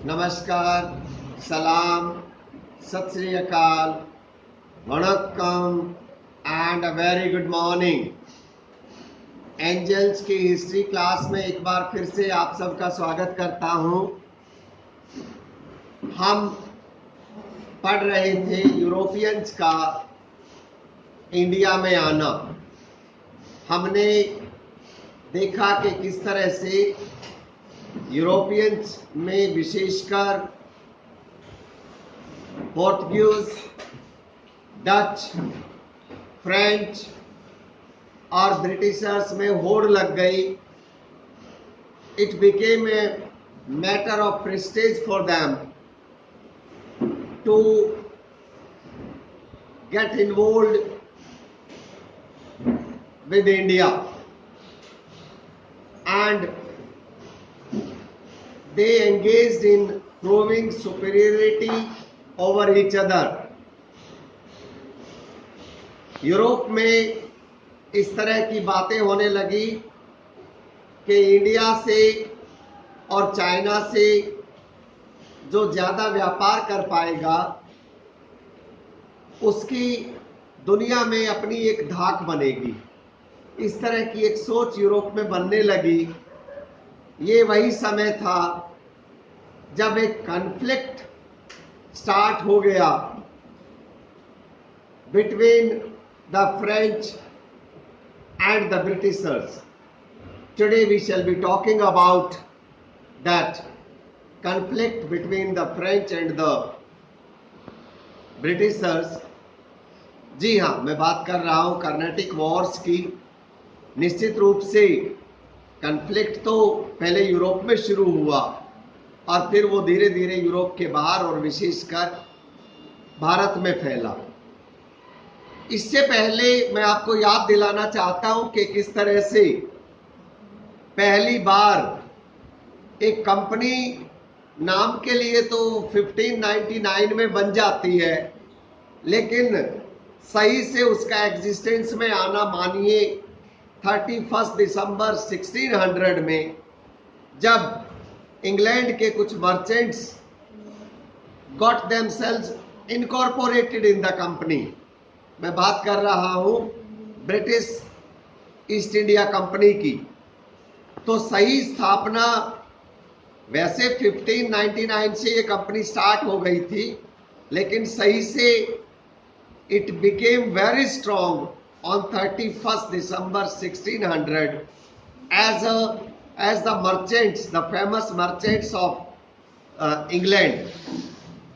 नमस्कार, सलाम, सत श्री अकाल, वणक्कम and a very good morning. Angels की हिस्ट्री क्लास में एक बार फिर से आप सबका स्वागत करता हूं। हम पढ़ रहे थे यूरोपियंस का इंडिया में आना। हमने देखा कि किस तरह से यूरोपियंस में विशेषकर पोर्तुगीज, डच, फ्रेंच और ब्रिटिशर्स में होड़ लग गई। It became a matter of prestige for them to get involve with India, and they engaged in proving superiority over each other. Europe में इस तरह की बातें होने लगी कि इंडिया से और चाइना से जो ज़्यादा व्यापार कर पाएगा उसकी दुनिया में अपनी एक धाक बनेगी। इस तरह की एक सोच यूरोप में बनने लगी। ये वही समय था जब एक कॉन्फ्लिक्ट स्टार्ट हो गया between the French and the Britishers. Today we shall be talking about that conflict between the French and the Britishers. जी हाँ, मैं बात कर रहा हूँ कर्नाटिक वॉर्स की। निश्चित रूप से कॉन्फ्लिक्ट तो पहले यूरोप में शुरू हुआ और फिर वो धीरे धीरे यूरोप के बाहर और विशेषकर भारत में फैला। इससे पहले मैं आपको याद दिलाना चाहता हूं कि किस तरह से पहली बार एक कंपनी नाम के लिए तो 1599 में बन जाती है, लेकिन सही से उसका एग्जिस्टेंस में आना मानिए 31 दिसंबर 1600 में, जब इंग्लैंड के कुछ merchants got themselves incorporated in the company. मैं बात कर रहा हूं ब्रिटिश ईस्ट इंडिया कंपनी की। तो सही स्थापना वैसे 1599 से ये कंपनी स्टार्ट हो गई थी, लेकिन सही से it became very strong on 31st December 1600 as the merchants, the famous merchants of England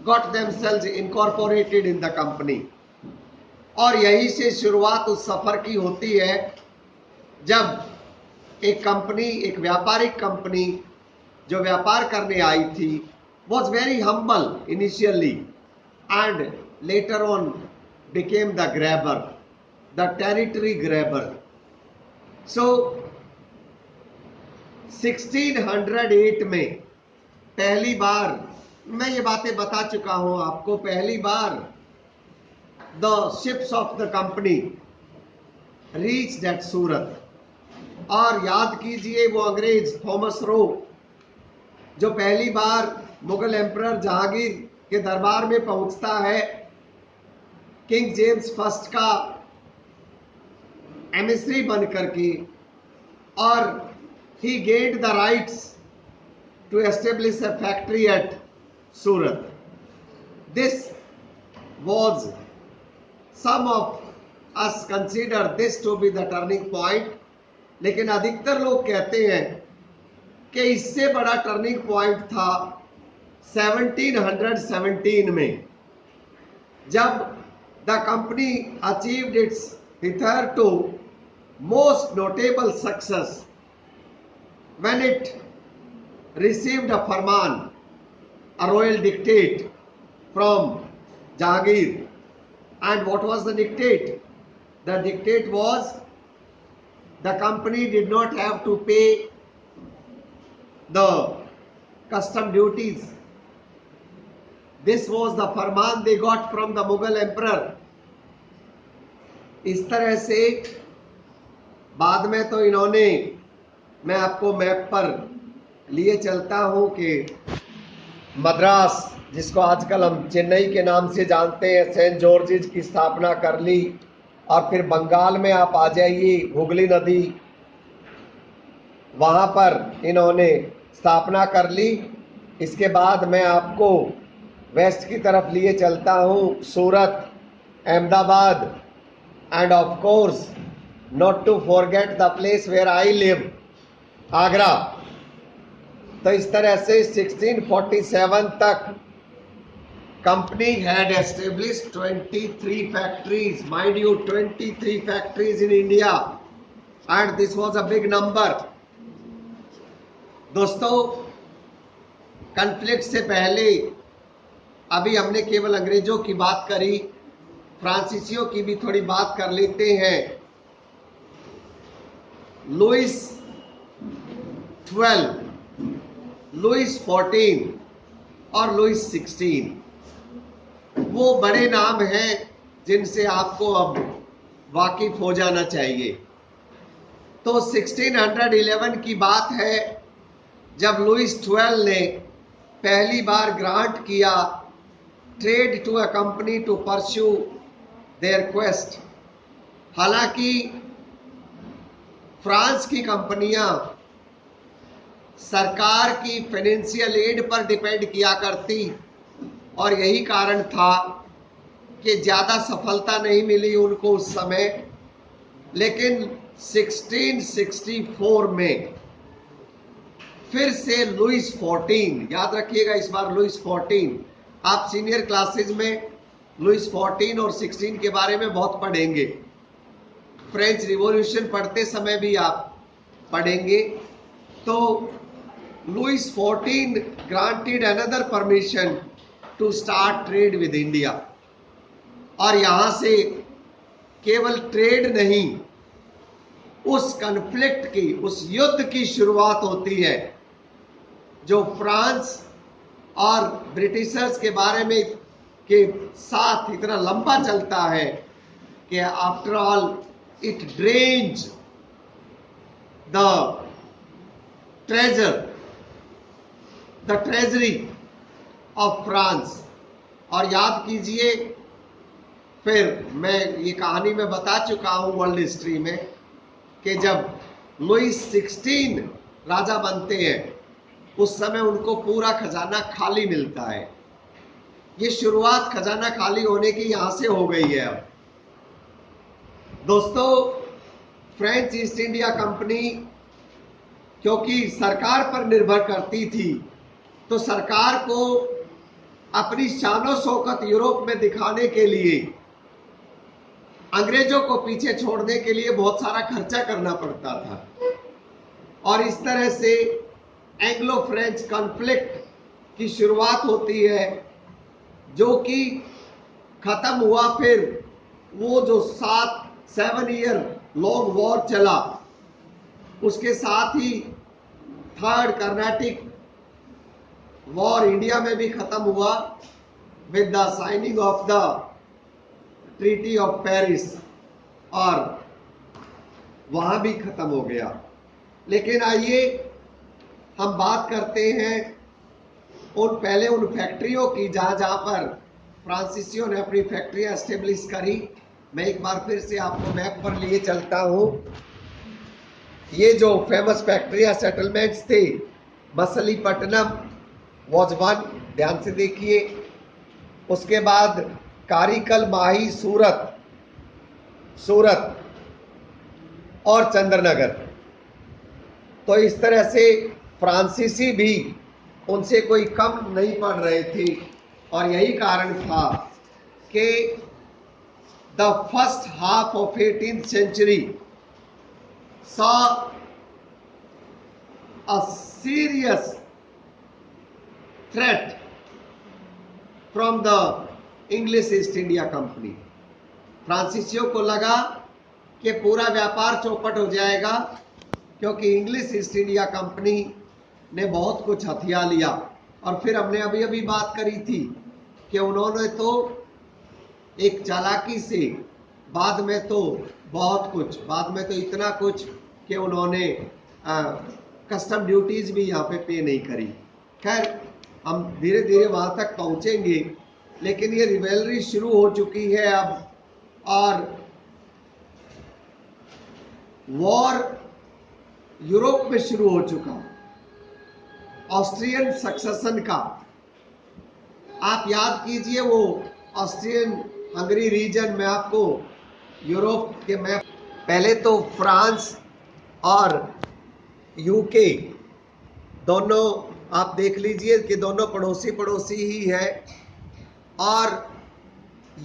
got themselves incorporated in the company। और यहीं से शुरुआत उस सफर की होती है जब एक कंपनी, एक व्यापारिक कंपनी जो व्यापार करने आई थी was very humble initially and later on became the grabber, the territory grabber। So 1608 में पहली बार, मैं ये बातें बता चुका हूं आपको, पहली बार the ships of the company reached at सूरत। और याद कीजिए वो अंग्रेज थॉमस रो जो पहली बार मुगल एम्परर जहांगीर के दरबार में पहुंचता है, किंग जेम्स फर्स्ट का एमिसरी बन करके, और he gained the rights to establish a factory at Surat. This was, some of us consider this to be the turning point, लेकिन अधिकतर लोग कहते हैं कि इससे बड़ा टर्निंग पॉइंट था 1717 में, जब the company achieved its hitherto most notable success when it received a farman, a royal dictate from Jahangir। And what was the dictate? The dictate was the company did not have to pay the custom duties। This was the Farman they got from the Mughal emperor. इस तरह से बाद में तो इन्होंने, मैं आपको map पर लिए चलता हूं कि मद्रास, जिसको आजकल हम चेन्नई के नाम से जानते हैं, सेंट जॉर्जिज की स्थापना कर ली। और फिर बंगाल में आप आ जाइए, हुगली नदी, वहाँ पर इन्होंने स्थापना कर ली। इसके बाद मैं आपको वेस्ट की तरफ लिए चलता हूँ, Surat, Ahmedabad, and of course not to forget the place where I live, Agra. तो इस तरह से 1647 तक company had established 23 factories, mind you 23 factories in India, and this was a big number. दोस्तों, कॉन्फ्लिक्ट से पहले अभी हमने केवल अंग्रेजों की बात करी, फ्रांसीसियों की भी थोड़ी बात कर लेते हैं। लुइस 12, लुइस 14 और लुइस 16 वो बड़े नाम हैं जिनसे आपको अब वाकिफ हो जाना चाहिए। तो 1611 की बात है जब लुइस 12 ने पहली बार ग्रांट किया trade to a company to pursue their quest. हालांकि फ्रांस की कंपनियां सरकार की फाइनेंशियल एड पर डिपेंड किया करती और यही कारण था कि ज़्यादा सफलता नहीं मिली उनको उस समय। लेकिन 1664 में फिर से लुइस 14, याद रखिएगा इस बार लुइस 14, आप सीनियर क्लासेज में लुइस 14 और 16 के बारे में बहुत पढ़ेंगे, फ्रेंच रिवॉल्यूशन पढ़ते समय भी आप पढ़ेंगे। तो Louis 14 granted another permission to start trade with India, और यहां से केवल ट्रेड नहीं, उस कॉन्फ्लिक्ट की, उस युद्ध की शुरुआत होती है जो फ्रांस और ब्रिटिशर्स के बारे में के साथ इतना लंबा चलता है कि after all it drains the treasury of France. और याद कीजिए, फिर मैं ये कहानी में बता चुका हूं वर्ल्ड हिस्ट्री में कि जब लुइस 16 राजा बनते हैं उस समय उनको पूरा खजाना खाली मिलता है। ये शुरुआत खजाना खाली होने की यहां से हो गई है। अब दोस्तों, फ्रेंच ईस्ट इंडिया कंपनी क्योंकि सरकार पर निर्भर करती थी, तो सरकार को अपनी शानो शौकत यूरोप में दिखाने के लिए अंग्रेजों को पीछे छोड़ने के लिए बहुत सारा खर्चा करना पड़ता था। और इस तरह से एंग्लो फ्रेंच कॉन्फ्लिक्ट की शुरुआत होती है, जो कि खत्म हुआ फिर वो जो 7 ईयर लॉन्ग वॉर चला, उसके साथ ही थर्ड कर्नाटिक वॉर इंडिया में भी खत्म हुआ with the signing off the treaty of Paris, और वहां भी खत्म हो गया। लेकिन आइए हम बात करते हैं पहले उन फैक्ट्रियों की जहां पर फ्रांसीसियों ने अपनी फैक्ट्रियां एस्टेब्लिश करी। मैं एक बार फिर से आपको मैप पर लिए चलता हूं। ये जो फेमस फैक्ट्रियां सेटलमेंट्स थे, मछलीपट्टनम वॉज वन, ध्यान से देखिए। उसके बाद कारिकल, माही, सूरत और चंद्रनगर। तो इस तरह से फ्रांसीसी भी उनसे कोई कम नहीं पड़ रहे थे, और यही कारण था कि the first half of 18th century saw a serious threat from the English East India Company। फ्रांसीसियों को लगा कि पूरा व्यापार चौपट हो जाएगा, क्योंकि इंग्लिश ईस्ट इंडिया कंपनी ने बहुत कुछ हथिया लिया। और फिर हमने अभी अभी बात करी थी कि उन्होंने तो एक चालाकी से बाद में तो इतना कुछ कि उन्होंने कस्टम ड्यूटीज भी यहाँ पे नहीं करी। खैर, हम धीरे धीरे वहां तक पहुंचेंगे, लेकिन ये रिवेलरी शुरू हो चुकी है अब, और वॉर यूरोप में शुरू हो चुका ऑस्ट्रियन सक्सेशन का। आप याद कीजिए वो ऑस्ट्रियन हंगरी रीजन में आपको यूरोप के मैप, पहले तो फ्रांस और यूके दोनों आप देख लीजिए कि दोनों पड़ोसी पड़ोसी ही है, और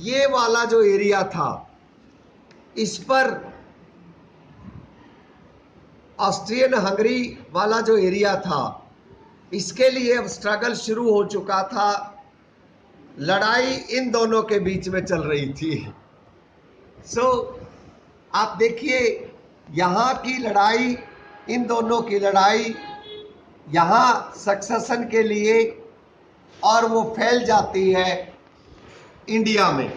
ये वाला जो एरिया था इस पर ऑस्ट्रियन हंगरी वाला जो एरिया था इसके लिए अब स्ट्रगल शुरू हो चुका था। लड़ाई इन दोनों के बीच में चल रही थी। आप देखिए यहां की लड़ाई, इन दोनों की लड़ाई यहां सक्सेशन के लिए, और वो फैल जाती है इंडिया में।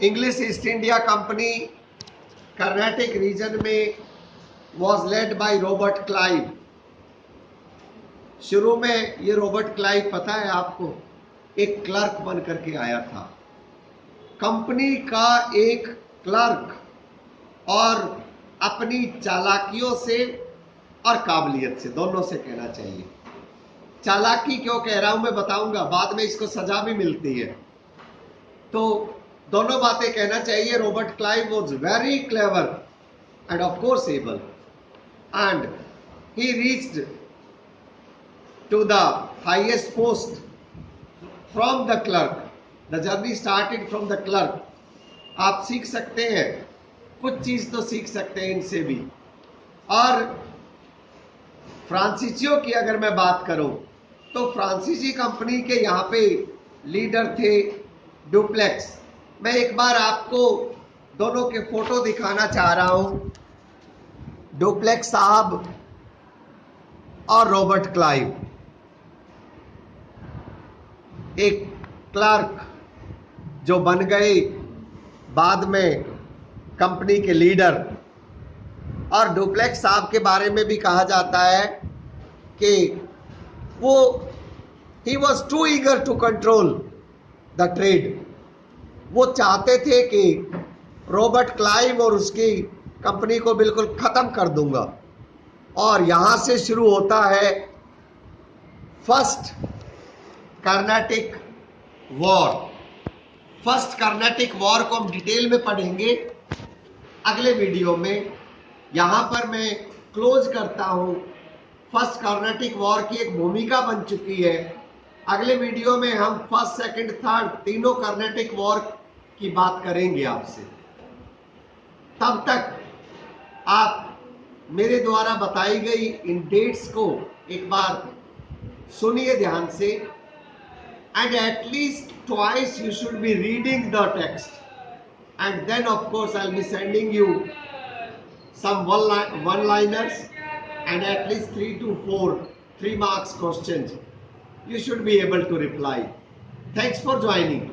English East India Company Carnatic region में was led by Robert Clive. शुरू में ये रॉबर्ट क्लाइव, पता है आपको, एक क्लर्क बन करके आया था, कंपनी का एक क्लर्क, और अपनी चालाकियों से और काबिलियत से, दोनों से कहना चाहिए। चालाकी क्यों कह रहा हूं मैं बताऊंगा, बाद में इसको सजा भी मिलती है, तो दोनों बातें कहना चाहिए। Robert Clive was very clever and of course able, and he reached to the highest post from the clerk. The journey started from the clerk. आप सीख सकते हैं, कुछ चीज तो सीख सकते हैं इनसे भी। और फ्रांसीसियों की अगर मैं बात करूं तो फ्रांसीसी कंपनी के यहाँ पे लीडर थे डुप्लेक्स। मैं एक बार आपको दोनों के फोटो दिखाना चाह रहा हूं, डुप्लेक्स साहब और रॉबर्ट क्लाइव। एक क्लर्क जो बन गए बाद में कंपनी के लीडर, और डुप्लेक्स साहब के बारे में भी कहा जाता है कि वो he was too eager to control the trade. वो चाहते थे कि रॉबर्ट क्लाइव और उसकी कंपनी को बिल्कुल खत्म कर दूंगा, और यहां से शुरू होता है first Carnatic war. First Carnatic war को हम डिटेल में पढ़ेंगे अगले वीडियो में। यहां पर मैं क्लोज करता हूं। फर्स्ट कर्नाटिक वॉर की एक भूमिका बन चुकी है। अगले वीडियो में हम फर्स्ट, सेकंड, थर्ड तीनों कर्नाटिक वॉर की बात करेंगे आपसे। तब तक आप मेरे द्वारा बताई गई इन डेट्स को एक बार सुनिए ध्यान से, and at least twice you should be reading the text, and then of course I'll be sending you some one-liners and at least 3 to 4 3 marks questions. You should be able to reply. Thanks for joining.